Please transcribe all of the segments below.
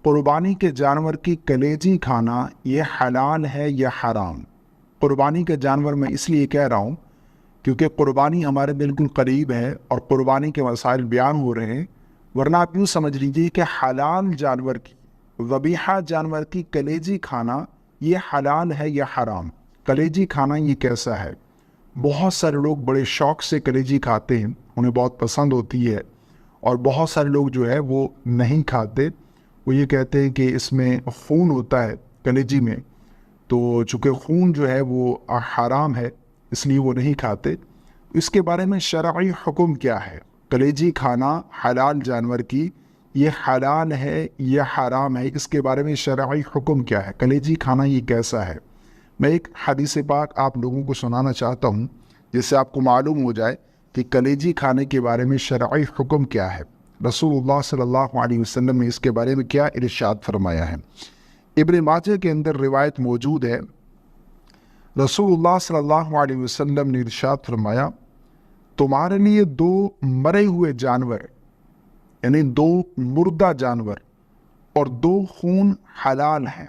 قربانی کے جانور کی کلیجی کھانا یہ حلال ہے یا حرام؟ قربانی کے جانور میں اس لیے کہہ رہا ہوں کیونکہ قربانی ہمارے بالکل قریب ہے اور قربانی کے مسائل بیان ہو رہے ہیں، ورنہ آپ یوں سمجھ لیجیے کہ حلال جانور کی، ذبیحہ جانور کی کلیجی کھانا یہ حلال ہے یا حرام؟ کلیجی کھانا یہ کیسا ہے؟ بہت سارے لوگ بڑے شوق سے کلیجی کھاتے ہیں، انہیں بہت پسند ہوتی ہے، اور بہت سارے لوگ جو ہے وہ نہیں کھاتے۔ وہ یہ کہتے ہیں کہ اس میں خون ہوتا ہے کلیجی میں، تو چونکہ خون جو ہے وہ حرام ہے اس لیے وہ نہیں کھاتے۔ اس کے بارے میں شرعی حکم کیا ہے؟ کلیجی کھانا حلال جانور کی یہ حلال ہے یا حرام ہے؟ اس کے بارے میں شرعی حکم کیا ہے؟ کلیجی کھانا یہ کیسا ہے؟ میں ایک حدیث پاک آپ لوگوں کو سنانا چاہتا ہوں جس سے آپ کو معلوم ہو جائے کہ کلیجی کھانے کے بارے میں شرعی حکم کیا ہے۔ رسول اللہ صلی اللہ علیہ وسلم نے اس کے بارے میں کیا ارشاد فرمایا ہے؟ ابن ماجہ کے اندر روایت موجود ہے، رسول اللہ صلی اللہ علیہ وسلم نے ارشاد فرمایا، تمہارے لیے دو مرے ہوئے جانور یعنی دو مردہ جانور اور دو خون حلال ہیں۔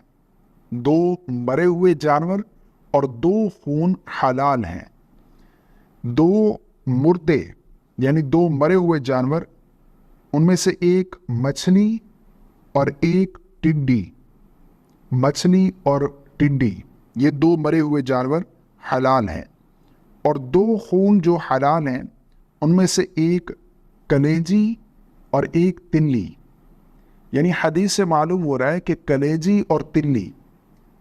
دو مرے ہوئے جانور اور دو خون حلال ہیں۔ دو مردے یعنی دو مرے ہوئے جانور، ان میں سے ایک مچھلی اور ایک ٹڈی، مچھلی اور ٹڈی یہ دو مرے ہوئے جانور حلال ہیں، اور دو خون جو حلال ہیں ان میں سے ایک کلیجی اور ایک تلی۔ یعنی حدیث سے معلوم ہو رہا ہے کہ کلیجی اور تلی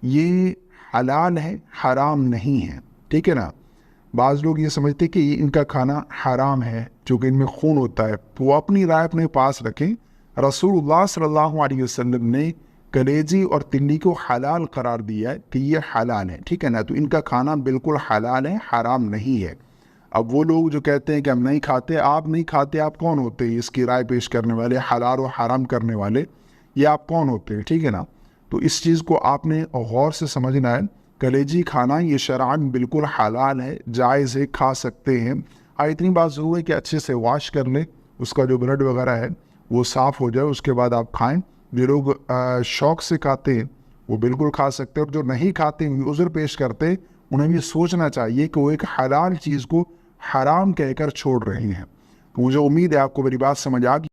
یہ حلال ہے، حرام نہیں ہے، ٹھیک ہے نا؟ بعض لوگ یہ سمجھتے کہ ان کا کھانا حرام ہے چونکہ ان میں خون ہوتا ہے، تو وہ اپنی رائے اپنے پاس رکھیں۔ رسول اللہ صلی اللہ علیہ وسلم نے کلیجی اور تلی کو حلال قرار دیا ہے کہ یہ حلال ہے، ٹھیک ہے نا؟ تو ان کا کھانا بالکل حلال ہے، حرام نہیں ہے۔ اب وہ لوگ جو کہتے ہیں کہ ہم نہیں کھاتے، آپ نہیں کھاتے، آپ کون ہوتے ہیں اس کی رائے پیش کرنے والے، حلال و حرام کرنے والے؟ یہ آپ کون ہوتے ہیں؟ ٹھیک ہے نا؟ تو اس چیز کو آپ نے غور سے سمجھنا ہے۔ کلیجی کھانا یہ شرعاً بالکل حلال ہے، جائز ہے، کھا سکتے ہیں۔ اتنی بات ضرور ہے کہ اچھے سے واش کر لیں، اس کا جو بلڈ وغیرہ ہے وہ صاف ہو جائے، اس کے بعد آپ کھائیں۔ جو لوگ شوق سے کھاتے ہیں وہ بالکل کھا سکتے ہیں، اور جو نہیں کھاتے ہیں عذر پیش کرتے ہیں، انہیں بھی سوچنا چاہیے کہ وہ ایک حلال چیز کو حرام کہہ کر چھوڑ رہے ہیں۔ مجھے امید ہے آپ کو میری بات سمجھ آ گئی۔